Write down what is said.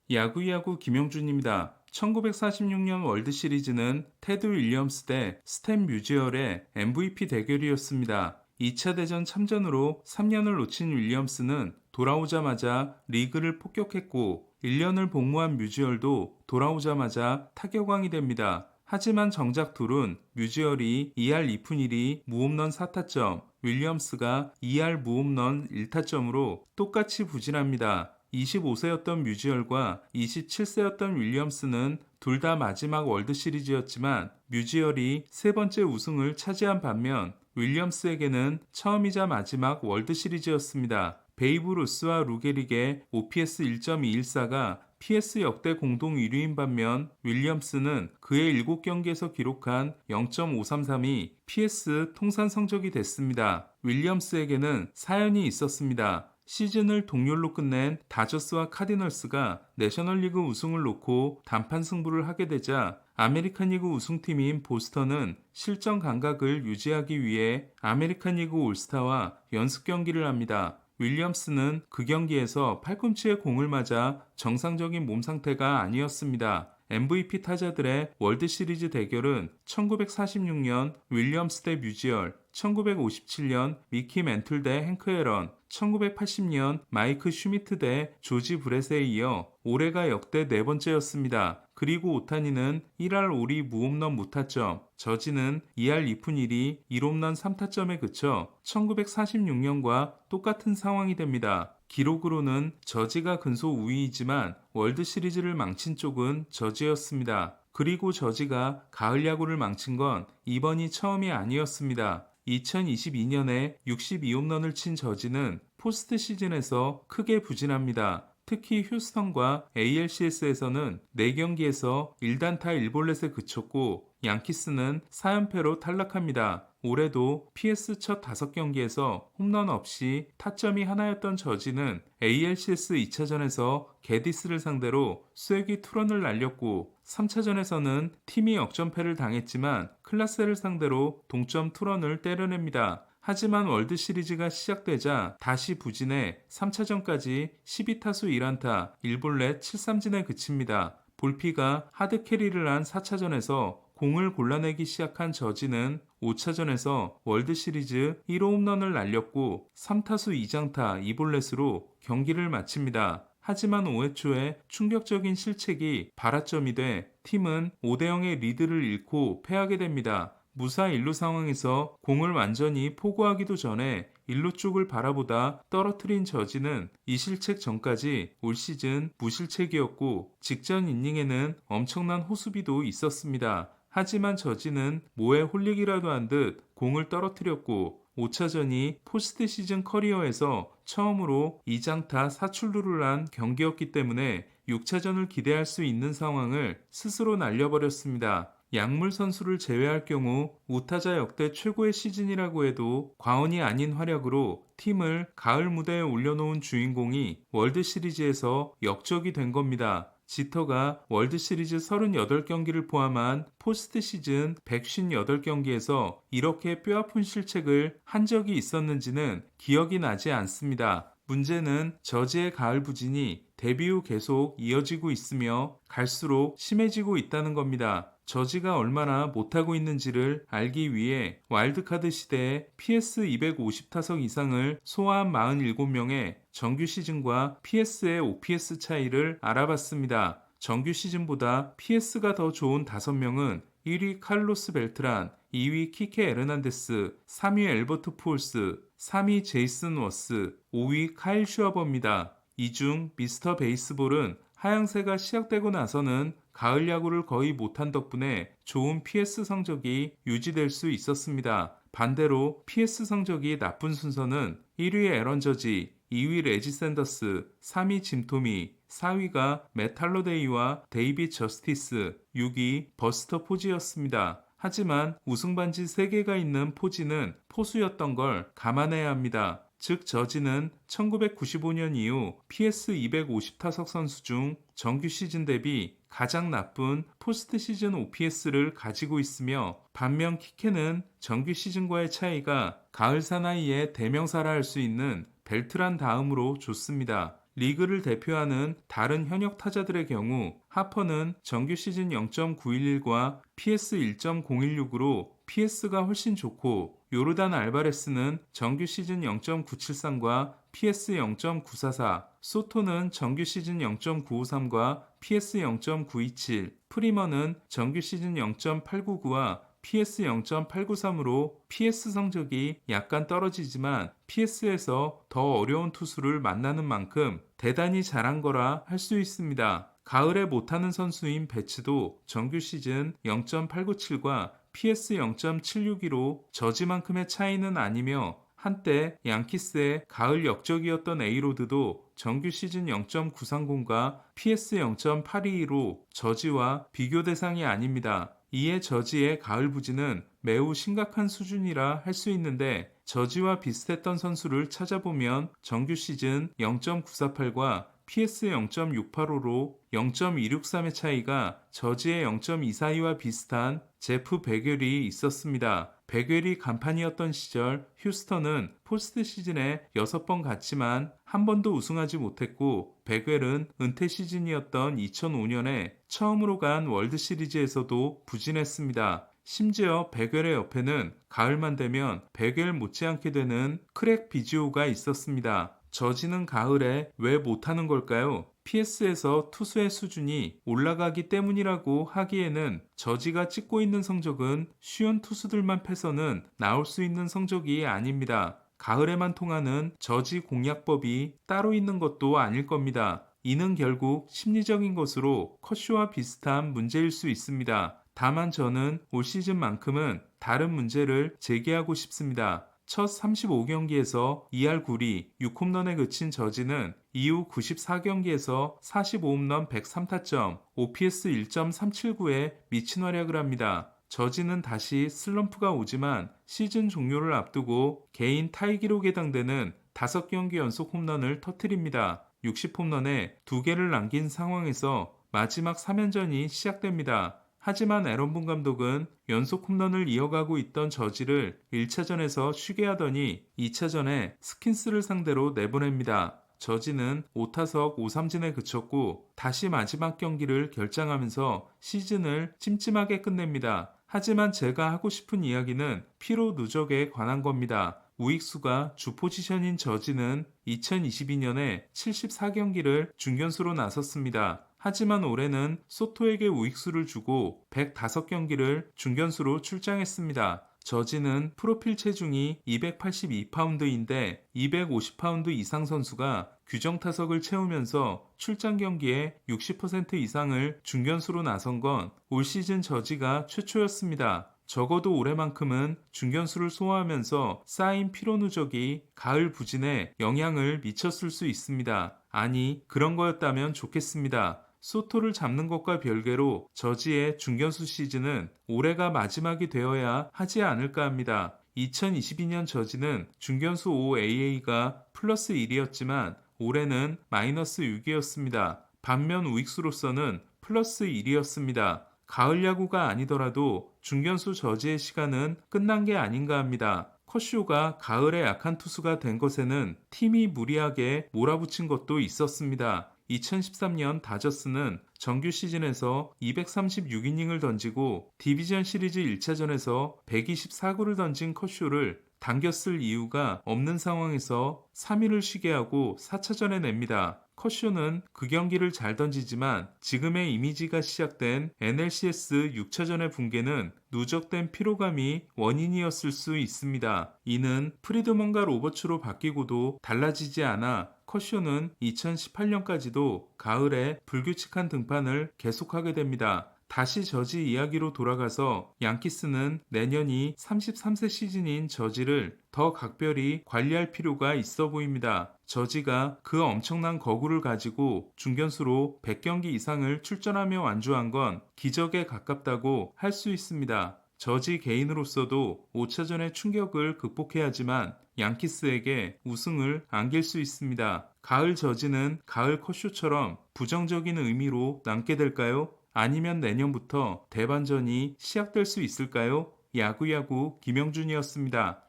야구야구 김영준입니다. 1946년 월드시리즈는 테드 윌리엄스 대 스탠 뮤지얼의 MVP 대결이었습니다. 2차 대전 참전으로 3년을 놓친 윌리엄스는 돌아오자마자 리그를 폭격했고 1년을 복무한 뮤지얼도 돌아오자마자 타격왕이 됩니다. 하지만 정작 둘은 뮤지얼이 2할 2푼 1리 무홈런 4타점, 윌리엄스가 2할 무홈런 1타점으로 똑같이 부진합니다. 25세였던 뮤지얼과 27세였던 윌리엄스는 둘 다 마지막 월드시리즈였지만 뮤지얼이 세 번째 우승을 차지한 반면 윌리엄스에게는 처음이자 마지막 월드시리즈였습니다. 베이브 루스와 루게릭의 OPS 1.214가 PS 역대 공동 1위인 반면 윌리엄스는 그의 7경기에서 기록한 0.533이 PS 통산 성적이 됐습니다. 윌리엄스에게는 사연이 있었습니다. 시즌을 동률로 끝낸 다저스와 카디널스가 내셔널리그 우승을 놓고 단판 승부를 하게 되자 아메리칸 리그 우승팀인 보스턴은 실전 감각을 유지하기 위해 아메리칸 리그 올스타와 연습 경기를 합니다. 윌리엄스는 그 경기에서 팔꿈치에 공을 맞아 정상적인 몸 상태가 아니었습니다. MVP 타자들의 월드시리즈 대결은 1946년 윌리엄스 대 뮤지얼, 1957년 미키 멘틀 대 행크 앨런, 1980년 마이크 슈미트 대 조지 브렛에 이어 올해가 역대 네 번째였습니다. 그리고 오타니는 1할 5리 무홈런 무타점, 저지는 2할 2푼 1리 1홈런 3타점에 그쳐 1946년과 똑같은 상황이 됩니다. 기록으로는 저지가 근소 우위이지만 월드시리즈를 망친 쪽은 저지였습니다. 그리고 저지가 가을 야구를 망친 건 이번이 처음이 아니었습니다. 2022년에 62홈런을 친 저지는 포스트 시즌에서 크게 부진합니다. 특히 휴스턴과 ALCS에서는 4경기에서 1단타 1볼넷에 그쳤고 양키스는 4연패로 탈락합니다. 올해도 PS 첫 5경기에서 홈런 없이 타점이 하나였던 저지는 ALCS 2차전에서 게디스를 상대로 쐐기 투런을 날렸고 3차전에서는 팀이 역전패를 당했지만 클라세를 상대로 동점 투런을 때려냅니다. 하지만 월드시리즈가 시작되자 다시 부진해 3차전까지 12타수 1안타 1볼넷 7삼진에 그칩니다. 볼피가 하드캐리를 한 4차전에서 공을 골라내기 시작한 저지는 5차전에서 월드시리즈 1호 홈런을 날렸고 3타수 2장타 2볼넷으로 경기를 마칩니다. 하지만 5회 초에 충격적인 실책이 발화점이 돼 팀은 5대0의 리드를 잃고 패하게 됩니다. 무사 1루 상황에서 공을 완전히 포고하기도 전에 1루 쪽을 바라보다 떨어뜨린 저지는 이 실책 전까지 올 시즌 무실책이었고 직전 이닝에는 엄청난 호수비도 있었습니다. 하지만 저지는 뭐에 홀리기라도 한 듯 공을 떨어뜨렸고 5차전이 포스트 시즌 커리어에서 처음으로 2장타 4출루를 한 경기였기 때문에 6차전을 기대할 수 있는 상황을 스스로 날려버렸습니다. 약물 선수를 제외할 경우 우타자 역대 최고의 시즌이라고 해도 과언이 아닌 활약으로 팀을 가을 무대에 올려놓은 주인공이 월드시리즈에서 역적이 된 겁니다. 지터가 월드시리즈 38경기를 포함한 포스트 시즌 158경기에서 이렇게 뼈아픈 실책을 한 적이 있었는지는 기억이 나지 않습니다. 문제는 저지의 가을 부진이 데뷔 후 계속 이어지고 있으며 갈수록 심해지고 있다는 겁니다. 저지가 얼마나 못하고 있는지를 알기 위해 와일드카드 시대에 PS 250타석 이상을 소화한 47명의 정규 시즌과 PS의 OPS 차이를 알아봤습니다. 정규 시즌보다 PS가 더 좋은 5명은 1위 칼로스 벨트란, 2위 키케 에르난데스, 3위 엘버트 푸올스, 3위 제이슨 워스, 5위 카일 슈아버입니다. 이 중 미스터 베이스볼은 하향세가 시작되고 나서는 가을 야구를 거의 못한 덕분에 좋은 PS 성적이 유지될 수 있었습니다. 반대로 PS 성적이 나쁜 순서는 1위 에런 저지, 2위 레지 샌더스, 3위 짐 토미, 4위가 맷 할러데이와 데이빗 저스티스, 6위 버스터 포지였습니다. 하지만 우승반지 3개가 있는 포지는 포수였던 걸 감안해야 합니다. 즉 저지는 1995년 이후 PS 250타석 선수 중 정규 시즌 대비 가장 나쁜 포스트 시즌 OPS를 가지고 있으며 반면 키케는 정규 시즌과의 차이가 가을 사나이의 대명사라 할 수 있는 벨트란 다음으로 좋습니다. 리그를 대표하는 다른 현역 타자들의 경우 하퍼는 정규 시즌 0.911과 PS 1.016으로 PS가 훨씬 좋고, 요르단 알바레스는 정규 시즌 0.973과 PS 0.944, 소토는 정규 시즌 0.953과 PS 0.927, 프리머는 정규 시즌 0.899와 PS 0.893으로 PS 성적이 약간 떨어지지만 PS에서 더 어려운 투수를 만나는 만큼 대단히 잘한 거라 할 수 있습니다. 가을에 못하는 선수인 배츠도 정규 시즌 0.897과 PS 0.762로 저지만큼의 차이는 아니며, 한때 양키스의 가을 역적이었던 에이로드도 정규 시즌 0.930과 PS 0.822로 저지와 비교 대상이 아닙니다. 이에 저지의 가을 부진은 매우 심각한 수준이라 할 수 있는데, 저지와 비슷했던 선수를 찾아보면 정규 시즌 0.948과 PS 0.685로 0.263의 차이가 저지의 0.242와 비슷한 제프 베겔이 있었습니다. 베겔이 간판이었던 시절 휴스턴은 포스트 시즌에 6번 갔지만 한 번도 우승하지 못했고, 베겔은 은퇴 시즌이었던 2005년에 처음으로 간 월드 시리즈에서도 부진했습니다. 심지어 베겔의 옆에는 가을만 되면 베겔 못지않게 되는 크랙 비지오가 있었습니다. 저지는 가을에 왜 못하는 걸까요? PS에서 투수의 수준이 올라가기 때문이라고 하기에는 저지가 찍고 있는 성적은 쉬운 투수들만 패서는 나올 수 있는 성적이 아닙니다. 가을에만 통하는 저지 공략법이 따로 있는 것도 아닐 겁니다. 이는 결국 심리적인 것으로 컷쇼와 비슷한 문제일 수 있습니다. 다만 저는 올 시즌만큼은 다른 문제를 제기하고 싶습니다. 첫 35경기에서 2할 9리 6홈런에 그친 저지는 이후 94경기에서 45홈런 103타점, OPS 1.379에 미친 활약을 합니다. 저지는 다시 슬럼프가 오지만 시즌 종료를 앞두고 개인 타이 기록에 해당되는 5경기 연속 홈런을 터뜨립니다. 60홈런에 2개를 남긴 상황에서 마지막 3연전이 시작됩니다. 하지만 에런본 감독은 연속 홈런을 이어가고 있던 저지를 1차전에서 쉬게 하더니 2차전에 스킨스를 상대로 내보냅니다. 저지는 5타석 5삼진에 그쳤고 다시 마지막 경기를 결장하면서 시즌을 찜찜하게 끝냅니다. 하지만 제가 하고 싶은 이야기는 피로 누적에 관한 겁니다. 우익수가 주 포지션인 저지는 2022년에 74경기를 중견수로 나섰습니다. 하지만 올해는 소토에게 우익수를 주고 105경기를 중견수로 출장했습니다. 저지는 프로필 체중이 282파운드인데 250파운드 이상 선수가 규정 타석을 채우면서 출장 경기의 60% 이상을 중견수로 나선 건 올 시즌 저지가 최초였습니다. 적어도 올해만큼은 중견수를 소화하면서 쌓인 피로 누적이 가을 부진에 영향을 미쳤을 수 있습니다. 아니, 그런 거였다면 좋겠습니다. 소토를 잡는 것과 별개로 저지의 중견수 시즌은 올해가 마지막이 되어야 하지 않을까 합니다. 2022년 저지는 중견수 5AA가 플러스 1이었지만 올해는 마이너스 6이었습니다. 반면 우익수로서는 플러스 1이었습니다. 가을 야구가 아니더라도 중견수 저지의 시간은 끝난 게 아닌가 합니다. 컷쇼가 가을에 약한 투수가 된 것에는 팀이 무리하게 몰아붙인 것도 있었습니다. 2013년 다저스는 정규 시즌에서 236이닝을 던지고 디비전 시리즈 1차전에서 124구를 던진 컷쇼를 당겨 쓸 이유가 없는 상황에서 3일을 쉬게 하고 4차전에 냅니다. 컷쇼는 그 경기를 잘 던지지만 지금의 이미지가 시작된 NLCS 6차전의 붕괴는 누적된 피로감이 원인이었을 수 있습니다. 이는 프리드먼과 로버츠로 바뀌고도 달라지지 않아 컷쇼는 2018년까지도 가을에 불규칙한 등판을 계속하게 됩니다. 다시 저지 이야기로 돌아가서 양키스는 내년이 33세 시즌인 저지를 더 각별히 관리할 필요가 있어 보입니다. 저지가 그 엄청난 거구를 가지고 중견수로 100경기 이상을 출전하며 완주한 건 기적에 가깝다고 할 수 있습니다. 저지 개인으로서도 5차전의 충격을 극복해야 하지만 양키스에게 우승을 안길 수 있습니다. 가을 저지는 가을 컷쇼처럼 부정적인 의미로 남게 될까요? 아니면 내년부터 대반전이 시작될 수 있을까요? 야구야구 김영준이었습니다.